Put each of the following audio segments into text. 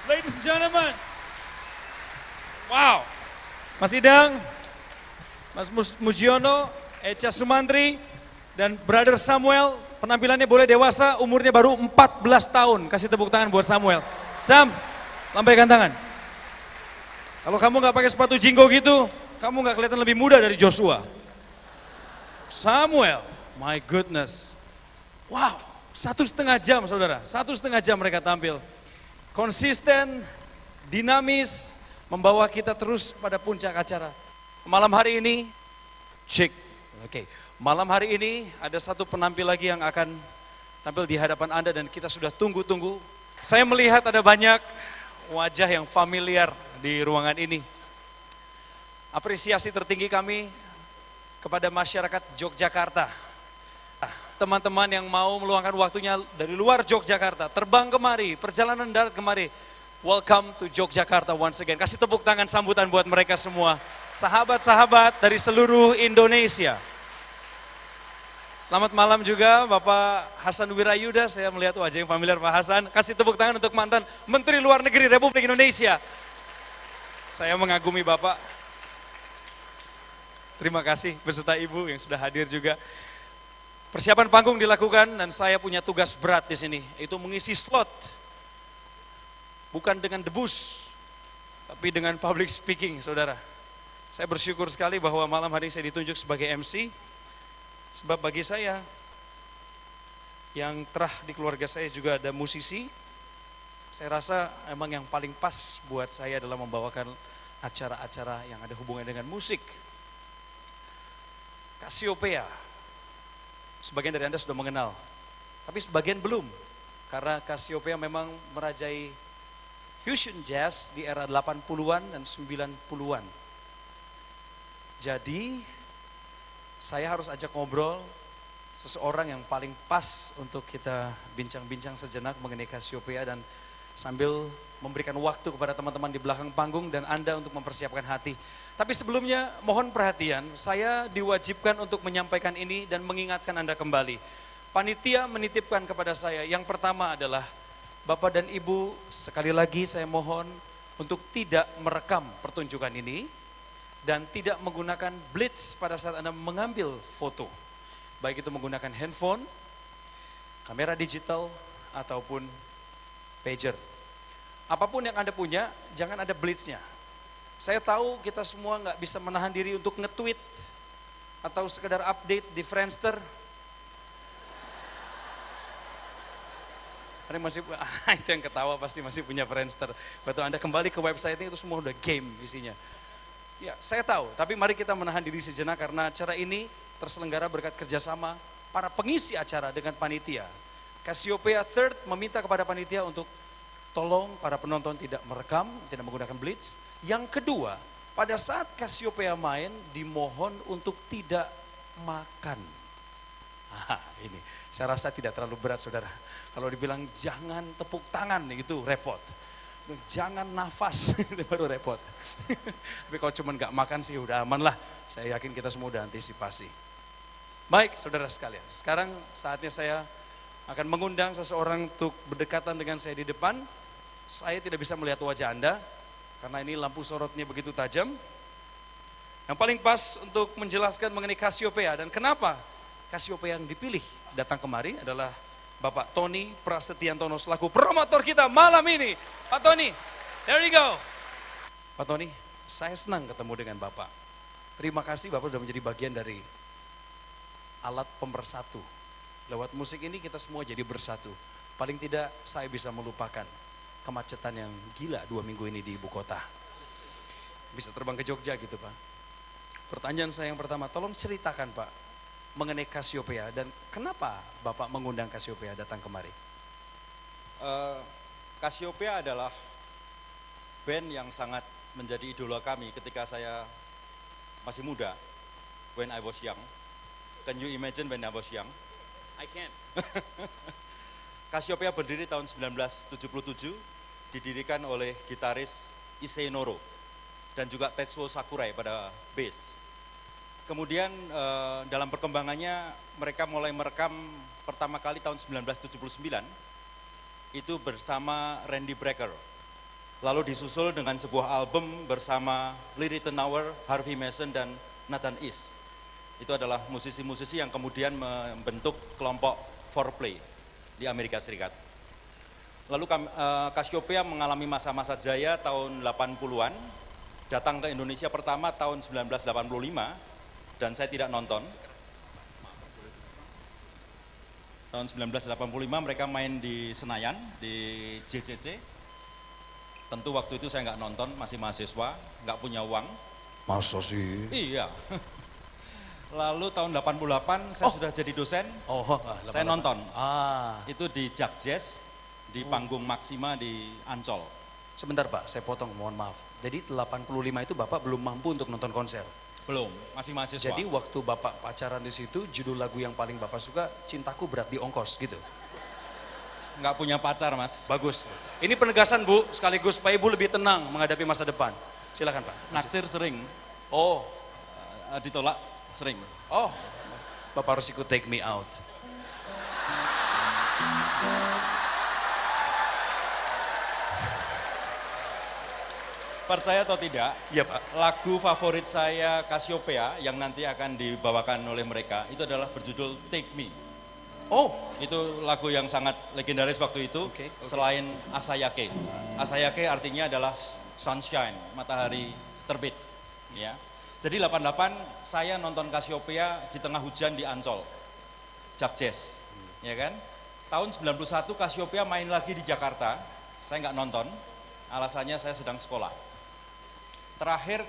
Ladies and gentlemen. Wow. Mas Idang, Mas Mujiono, Echa Sumantri, dan Brother Samuel, penampilannya boleh dewasa, umurnya baru 14 tahun. Kasih tepuk tangan buat Samuel. Sam, lambaikan tangan. Kalau kamu nggak pakai sepatu jinggo gitu, kamu nggak kelihatan lebih muda dari Joshua. Samuel, my goodness. Wow, 1,5 jam saudara, 1,5 jam mereka tampil. Konsisten, dinamis, membawa kita terus pada puncak acara. Malam hari ini, cek, oke. Malam hari ini ada satu penampil lagi yang akan tampil di hadapan Anda dan kita sudah tunggu-tunggu. Saya melihat ada banyak wajah yang familiar di ruangan ini. Apresiasi tertinggi kami kepada masyarakat Yogyakarta. Teman-teman yang mau meluangkan waktunya dari luar Yogyakarta, terbang kemari, perjalanan darat kemari. Welcome to Yogyakarta once again. Kasih tepuk tangan sambutan buat mereka semua. Sahabat-sahabat dari seluruh Indonesia. Selamat malam juga Bapak Hasan Wirayuda, saya melihat wajah yang familiar Pak Hasan. Kasih tepuk tangan untuk mantan Menteri Luar Negeri Republik Indonesia. Saya mengagumi Bapak. Terima kasih beserta Ibu yang sudah hadir juga. Persiapan panggung dilakukan dan saya punya tugas berat di sini, yaitu mengisi slot. Bukan dengan debus, tapi dengan public speaking, saudara. Saya bersyukur sekali bahwa malam hari ini saya ditunjuk sebagai MC, sebab bagi saya, yang terah di keluarga saya juga ada musisi. Saya rasa emang yang paling pas buat saya adalah membawakan acara-acara yang ada hubungan dengan musik. Cassiopeia. Sebagian dari Anda sudah mengenal, tapi sebagian belum. Karena Cassiopeia memang merajai fusion jazz di era 80-an dan 90-an. Jadi, saya harus ajak ngobrol seseorang yang paling pas untuk kita bincang-bincang sejenak mengenai Cassiopeia dan sambil memberikan waktu kepada teman-teman di belakang panggung dan Anda untuk mempersiapkan hati. Tapi sebelumnya mohon perhatian, saya diwajibkan untuk menyampaikan ini dan mengingatkan Anda kembali. Panitia menitipkan kepada saya, yang pertama adalah Bapak dan Ibu, sekali lagi saya mohon untuk tidak merekam pertunjukan ini dan tidak menggunakan blitz pada saat Anda mengambil foto. Baik itu menggunakan handphone, kamera digital, ataupun pager. Apapun yang Anda punya, jangan ada blitznya. Saya tahu kita semua nggak bisa menahan diri untuk nge-tweet atau sekedar update di Friendster. Ada masih itu yang ketawa pasti masih punya Friendster. Waktu Anda kembali ke website itu semua udah game isinya. Ya, saya tahu, tapi mari kita menahan diri sejenak karena acara ini terselenggara berkat kerjasama para pengisi acara dengan panitia. Cassiopeia Third meminta kepada panitia untuk tolong para penonton tidak merekam, tidak menggunakan blitz. Yang kedua, pada saat Cassiopeia main, dimohon untuk tidak makan. Ini saya rasa tidak terlalu berat saudara. Kalau dibilang jangan tepuk tangan itu repot. Jangan nafas itu baru repot. Tapi kalau cuma nggak makan sih udah aman lah. Saya yakin kita semua udah antisipasi. Baik saudara sekalian, sekarang saatnya saya akan mengundang seseorang untuk berdekatan dengan saya di depan. Saya tidak bisa melihat wajah Anda, karena ini lampu sorotnya begitu tajam. Yang paling pas untuk menjelaskan mengenai Cassiopeia dan kenapa Cassiopeia yang dipilih datang kemari adalah Bapak Tony Prasetyantono selaku promotor kita malam ini. Pak Tony, there you go. Pak Tony, saya senang ketemu dengan Bapak. Terima kasih Bapak sudah menjadi bagian dari alat pemersatu. Lewat musik ini kita semua jadi bersatu. Paling tidak saya bisa melupakan kemacetan yang gila 2 minggu ini di ibu kota. Bisa terbang ke Jogja gitu Pak. Pertanyaan saya yang pertama, tolong ceritakan Pak mengenai Cassiopeia dan kenapa Bapak mengundang Cassiopeia datang kemari? Cassiopeia adalah band yang sangat menjadi idola kami ketika saya masih muda, when I was young. Can you imagine when I was young? I can. Cassiopeia berdiri tahun 1977, didirikan oleh gitaris Issei Noro dan juga Tetsuo Sakurai pada bass. Kemudian dalam perkembangannya mereka mulai merekam pertama kali tahun 1979 itu bersama Randy Brecker. Lalu disusul dengan sebuah album bersama Lee Ritenour, Harvey Mason, dan Nathan East. Itu adalah musisi-musisi yang kemudian membentuk kelompok Foreplay di Amerika Serikat. Lalu Cassiopeia mengalami masa-masa jaya tahun 80-an, datang ke Indonesia pertama tahun 1985, dan saya tidak nonton. Tahun 1985 mereka main di Senayan, di JCC. Tentu waktu itu saya nggak nonton, masih mahasiswa, nggak punya uang. Masa sih? Iya. Lalu tahun 88 saya sudah jadi dosen, saya nonton. Itu di Jak Jazz, di panggung Maxima di Ancol. Sebentar Pak, saya potong, mohon maaf. Jadi 85 itu Bapak belum mampu untuk nonton konser? Belum, masih mahasiswa. Jadi waktu Bapak pacaran di situ, judul lagu yang paling Bapak suka, Cintaku Berat di Ongkos gitu? Nggak punya pacar, Mas. Bagus. Ini penegasan Bu, sekaligus supaya Ibu lebih tenang menghadapi masa depan. Silakan Pak. Naksir sering. Oh. Ditolak sering. Oh, Bapak harus ikut Take Me Out. Percaya atau tidak, Iya Pak. lagu favorit saya Cassiopeia yang nanti akan dibawakan oleh mereka itu adalah berjudul Take Me. Oh, Itu lagu yang sangat legendaris waktu itu, selain Asayake. Asayake artinya adalah sunshine, matahari terbit. Ya. Jadi 88 saya nonton Cassiopeia di tengah hujan di Ancol, Jak Jazz. Ya kan? Tahun 91 Cassiopeia main lagi di Jakarta, saya nggak nonton, alasannya saya sedang sekolah. Terakhir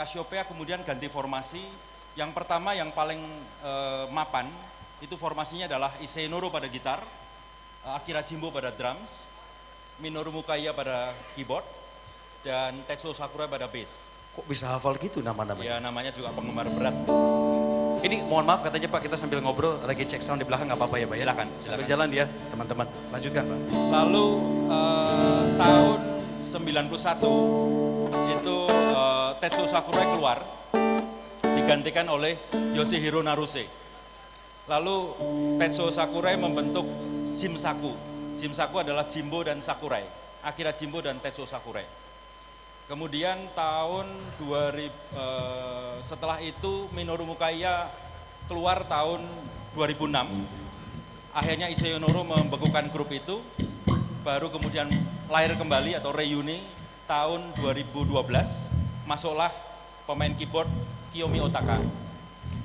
Cassiopeia kemudian ganti formasi, yang pertama yang paling mapan, itu formasinya adalah Issei Noro pada gitar, Akira Jimbo pada drums, Minoru Mukaya pada keyboard, dan Tetsuo Sakurai pada bass. kok bisa hafal gitu nama-namanya? Ya namanya juga penggemar berat. Ini mohon maaf katanya Pak, kita sambil ngobrol, lagi cek sound di belakang, nggak apa-apa ya Pak ya? Silakan, Sambil silakan. jalan ya teman-teman, lanjutkan Pak. Lalu tahun 91 itu Tetsuo Sakurai keluar, digantikan oleh Yoshihiro Naruse. Lalu Tetsuo Sakurai membentuk Jimsaku. Jimsaku adalah Jimbo dan Sakurai, Akira Jimbo dan Tetsuo Sakurai. Kemudian tahun 2000, setelah itu Minoru Mukaya keluar tahun 2006. Akhirnya Issei Noro membekukan grup itu, baru kemudian lahir kembali atau reuni tahun 2012, masuklah pemain keyboard Kiyomi Otaka.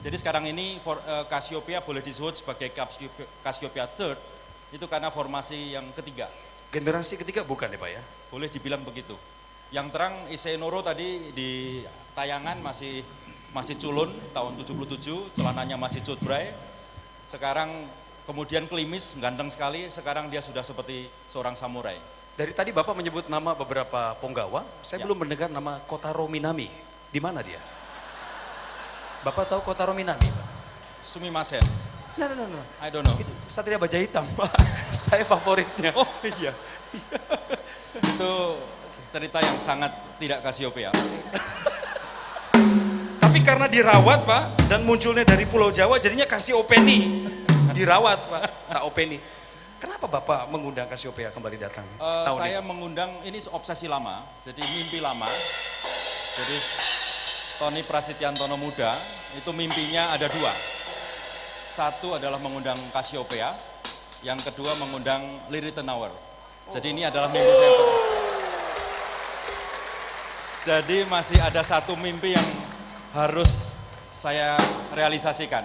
Jadi sekarang ini Cassiopeia boleh disebut sebagai Cassiopeia Third, itu karena formasi yang ketiga. Generasi ketiga bukan ya Pak ya? Boleh dibilang begitu. Yang terang Issei Noro tadi di tayangan masih culun tahun 77, celananya masih cutbray. Sekarang kemudian klimis, ganteng sekali, sekarang dia sudah seperti seorang samurai. Dari tadi Bapak menyebut nama beberapa penggawa, saya belum mendengar nama Kotaro Minami. Di mana dia? Bapak tahu Kotaro Minami Pak? Sumimasen, Nah, I don't know. itu Satria Baja Hitam Pak, saya favoritnya. Oh iya, itu cerita yang sangat tidak Cassiopeia. Tapi karena dirawat Pak, dan munculnya dari Pulau Jawa, jadinya Cassiopeia. Dirawat Pak, tak openi. Kenapa Bapak mengundang Cassiopeia kembali datang? tahun Saya ini? mengundang, ini obsesi lama, jadi mimpi lama. Jadi Tony Prasetyantono muda, itu mimpinya ada dua. Satu adalah mengundang Cassiopeia, yang kedua mengundang Lee Ritenour. Jadi ini adalah mimpi saya. Jadi masih ada satu mimpi yang harus saya realisasikan.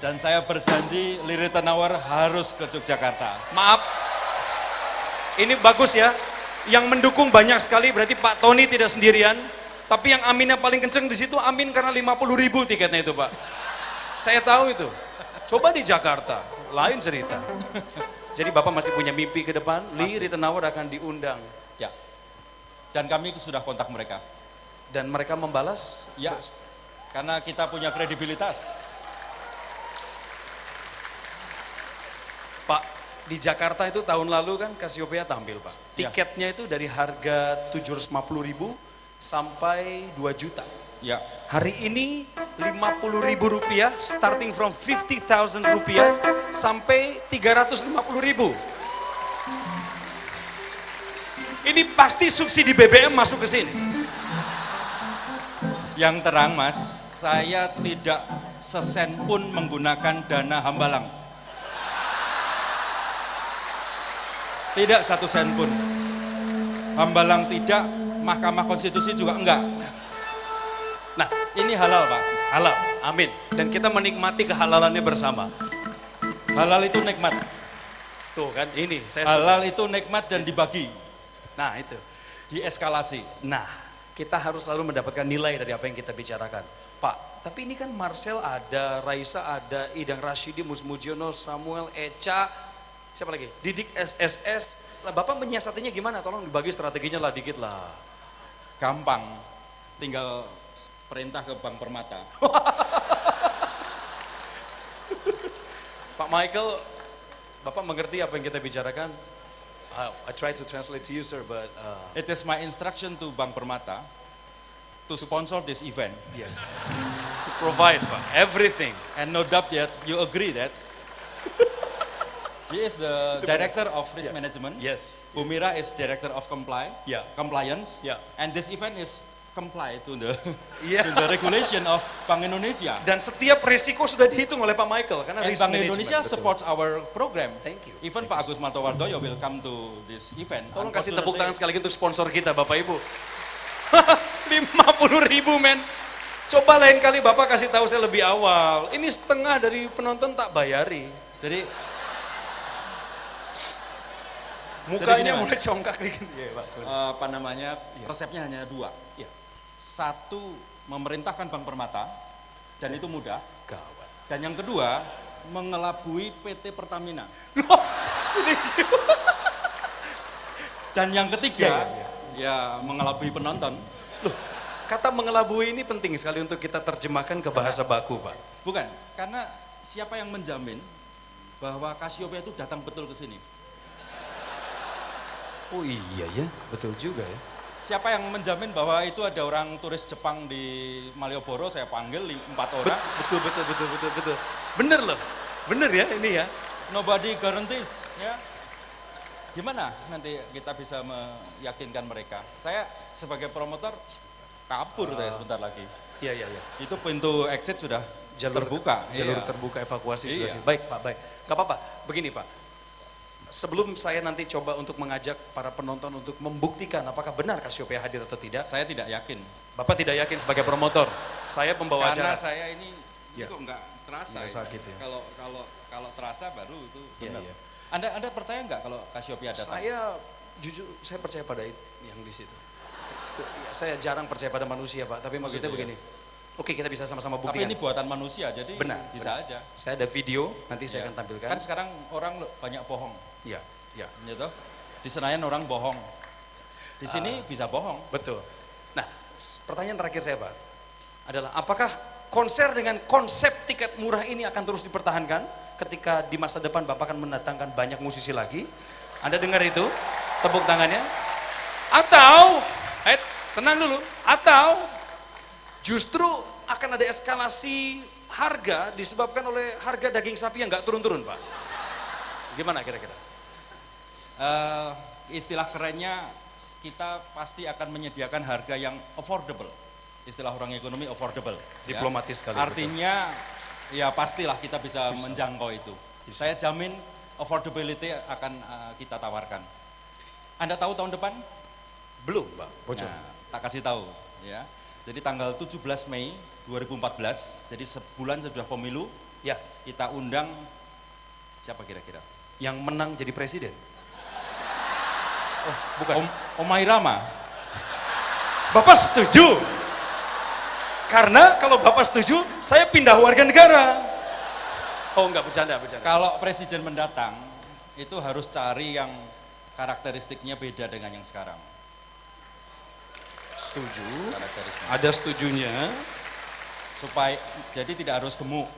Dan saya berjanji Lee Ritenour harus ke Yogyakarta. Maaf, ini bagus ya. Yang mendukung banyak sekali, berarti Pak Tony tidak sendirian. Tapi yang aminnya paling kenceng di situ, amin karena 50.000 tiketnya itu Pak. Saya tahu itu. Coba di Jakarta, lain cerita. Jadi Bapak masih punya mimpi ke depan, Lee Ritenour akan diundang. Ya. Dan kami sudah kontak mereka. Dan mereka membalas? Ya, karena kita punya kredibilitas. Pak, di Jakarta itu tahun lalu kan Cassiopeia tampil Pak. Tiketnya itu dari harga 750.000 sampai 2 juta. Ya, Hari ini 50.000 rupiah, starting from 50.000 rupiah sampai 350.000. Ini pasti subsidi BBM masuk ke sini. Yang terang Mas, saya tidak sesen pun menggunakan dana Hambalang. Tidak satu sen pun. Hambalang tidak, Mahkamah Konstitusi juga enggak. Nah, Ini halal Pak. halal, amin. Dan kita menikmati kehalalannya bersama. Halal itu nikmat. Tuh kan, ini saya Halal itu nikmat dan dibagi, Nah itu. dieskalasi. Nah, kita harus selalu mendapatkan nilai dari apa yang kita bicarakan. Pak, tapi ini kan Marcel ada, Raisa ada, Idang Rashidi, Musmujiono, Samuel, Eca, siapa lagi? Didik SSS. Lah Bapak menyiasatinya gimana? Tolong dibagi strateginya lah dikit lah. Gampang, tinggal perintah ke Bank Permata. Pak Michael, Bapak mengerti apa yang kita bicarakan? I try to translate to you sir, but It is my instruction to Bank Permata to sponsor this event. yes. To provide Pak, everything. And no doubt that you agree that he is the director of risk management. Yes. Bumira is director of Yeah. compliance. Yeah. And this event is comply to the Yeah. to the regulation of Bank Indonesia. Dan setiap risiko sudah dihitung oleh Pak Michael karena And risk Bank management, Indonesia betul. supports our program. Thank you. Even Pak Agus Martowardoyo will come to this event. Tolong kasih tepuk tangan Unfortunately, sekali lagi untuk sponsor kita Bapak Ibu. 50.000 men. Coba lain kali Bapak kasih tahu saya lebih awal. Ini setengah dari penonton tak bayari. Jadi Mukanya gini, Mas. mulai congkak dikit. Iya, Pak. apa namanya, resepnya hanya dua. Iya. Satu, memerintahkan Bank Permata, dan itu mudah. Gawat. Dan yang kedua, mengelabui PT Pertamina. Loh, ini Dan yang ketiga, Iya, ya mengelabui penonton. kata mengelabui ini penting sekali untuk kita terjemahkan ke bahasa baku, Pak. Bukan, karena siapa yang menjamin bahwa Cassiopeia itu datang betul ke sini? Oh iya ya, betul juga ya. Siapa yang menjamin bahwa itu ada orang turis Jepang di Malioboro, saya panggil 4 orang. Betul. Bener loh, bener ya ini ya. Nobody guarantees, ya. Gimana nanti kita bisa meyakinkan mereka? Saya sebagai promotor kabur saya sebentar lagi. Iya. Itu pintu exit sudah terbuka. Jalur Iya. terbuka evakuasi sudah Iya. sih. Baik Pak, baik. Gak apa-apa, begini Pak. Sebelum saya nanti coba untuk mengajak para penonton untuk membuktikan apakah benar Cassiopeia hadir atau tidak. Saya tidak yakin. Bapak tidak yakin sebagai promotor. Saya pembawa Karena acara. saya ini Ya. kok nggak terasa. Nggak ya. sakit ya. Kalau terasa baru itu Iya, benar. iya. Anda percaya nggak kalau Cassiopeia datang? Saya jujur saya percaya pada yang di situ. Ya, saya jarang percaya pada manusia Pak, tapi maksudnya gitu ya. begini. Oke, kita bisa sama-sama Tapi buktikan. ini buatan manusia, jadi Benar, bisa aja. Saya ada video, nanti saya Ya. akan tampilkan. Kan sekarang orang banyak bohong, Ya. gitu. Di Senayan orang bohong. Di sini bisa bohong. Betul. Nah, pertanyaan terakhir saya Pak adalah apakah konser dengan konsep tiket murah ini akan terus dipertahankan ketika di masa depan Bapak akan mendatangkan banyak musisi lagi? Anda dengar itu? Tepuk tangannya. Atau, tenang dulu. Atau justru akan ada eskalasi harga disebabkan oleh harga daging sapi yang nggak turun-turun Pak? Gimana kira-kira? Istilah kerennya kita pasti akan menyediakan harga yang affordable. Istilah orang ekonomi affordable. ya. Diplomatis sekali, Artinya ya pastilah kita bisa menjangkau itu. Saya jamin affordability akan kita tawarkan. Anda tahu tahun depan? Belum Pak, bocor. Nah, tak kasih tahu ya. Jadi tanggal 17 Mei 2014, jadi sebulan sesudah pemilu, Ya, kita undang siapa kira-kira? yang menang jadi presiden. Oh, bukan. Omai Rama. Bapak setuju? Karena kalau Bapak setuju, saya pindah warga negara. Oh enggak, bercanda. Kalau presiden mendatang, itu harus cari yang karakteristiknya beda dengan yang sekarang. Setuju. Karakteristik. Ada setujunya. Supaya, jadi tidak harus gemuk.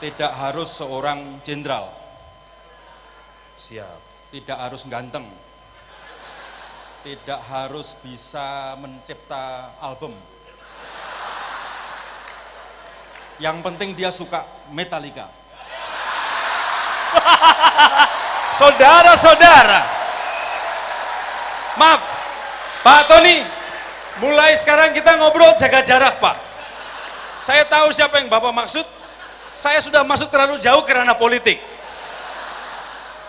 Tidak harus seorang jenderal. Siap. Tidak harus ganteng. Tidak harus bisa mencipta album. Yang penting dia suka Metallica. Saudara-saudara, Maaf, Pak Tony, mulai sekarang kita ngobrol jaga jarak, Pak. Saya tahu siapa yang Bapak maksud, saya sudah masuk terlalu jauh ke ranah politik.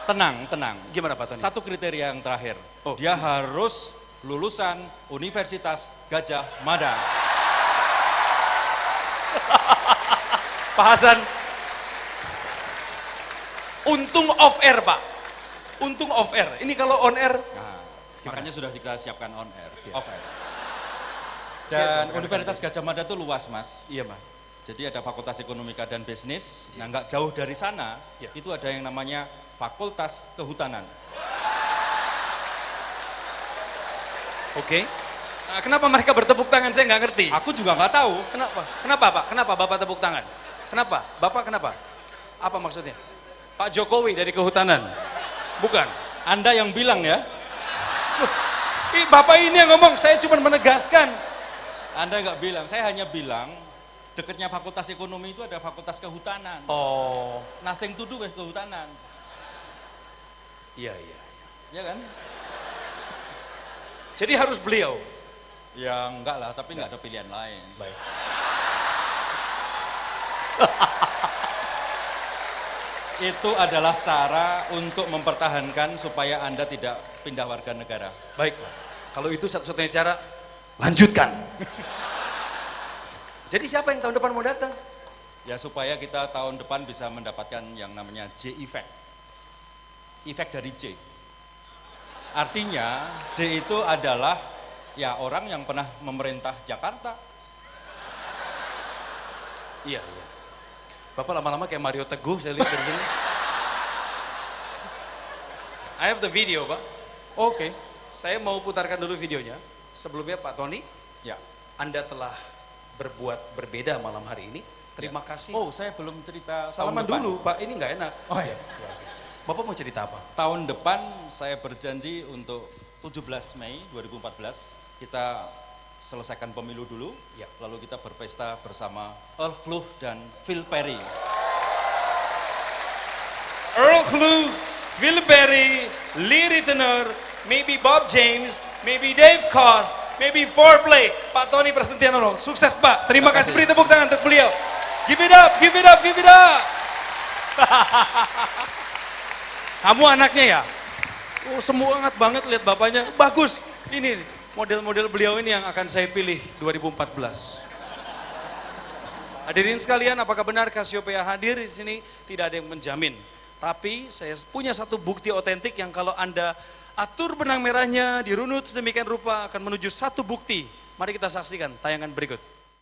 Tenang, tenang. Gimana Pak Tony? Satu kriteria yang terakhir, Oh, dia harus lulusan Universitas Gajah Mada. Pak Hasan, untung off air Pak, untung off air. Ini kalau on air, Nah, makanya sudah kita siapkan on air, Iya. off air. Dan Universitas Gajah Mada itu luas, Mas. iya Mas. Jadi ada Fakultas Ekonomika dan Bisnis. Nah, nggak jauh dari sana, Iya. itu ada yang namanya Fakultas Kehutanan. Oke. Nah, kenapa mereka bertepuk tangan? Saya nggak ngerti. Aku juga nggak tahu. Kenapa? Kenapa Pak? Kenapa Bapak tepuk tangan? Kenapa? Bapak kenapa? Apa maksudnya? Pak Jokowi dari kehutanan? Bukan. Anda yang bilang ya, Ih, Bapak ini yang ngomong, saya cuma menegaskan. Anda nggak bilang. Saya hanya bilang dekatnya Fakultas Ekonomi itu ada Fakultas Kehutanan. Oh, Nothing to do with kehutanan, iya iya. ya kan? Jadi harus beliau. Ya enggak lah, tapi nggak ada pilihan lain. Baik. Itu adalah cara untuk mempertahankan supaya Anda tidak pindah warga negara. Baik, Pak. Kalau itu satu-satunya cara, lanjutkan. Jadi siapa yang tahun depan mau datang? Ya supaya kita tahun depan bisa mendapatkan yang namanya J effect. Efek dari J. Artinya J itu adalah ya orang yang pernah memerintah Jakarta. Iya, iya. Bapak lama-lama kayak Mario Teguh, saya lihat dari sini. I have the video, Pak. Oke. Saya mau putarkan dulu videonya. Sebelumnya Pak Tony, Ya. Anda telah berbuat berbeda malam hari ini. Terima kasih. Oh, saya belum cerita Salaman tahun depan. dulu, Pak. Ini nggak enak. Oh iya. Bapak mau cerita apa? Tahun depan saya berjanji untuk 17 Mei 2014 kita selesaikan pemilu dulu, Ya. lalu kita berpesta bersama Earl Klug dan Phil Perry. Earl Klug, Phil Perry, Lee Ritenour, maybe Bob James, maybe Dave Koz, maybe Foreplay. Pak Tony Prasetyanto, sukses Pak. Terima kasih. Beri tepuk tangan untuk beliau. Give it up, give it up, give it up. Kamu anaknya ya? Oh, semangat banget lihat bapaknya. Bagus. Ini model-model beliau ini yang akan saya pilih 2014. Hadirin sekalian, apakah benar Cassiopeia hadir di sini? Tidak ada yang menjamin. Tapi saya punya satu bukti otentik yang kalau Anda atur benang merahnya, dirunut sedemikian rupa akan menuju satu bukti. Mari kita saksikan tayangan berikut.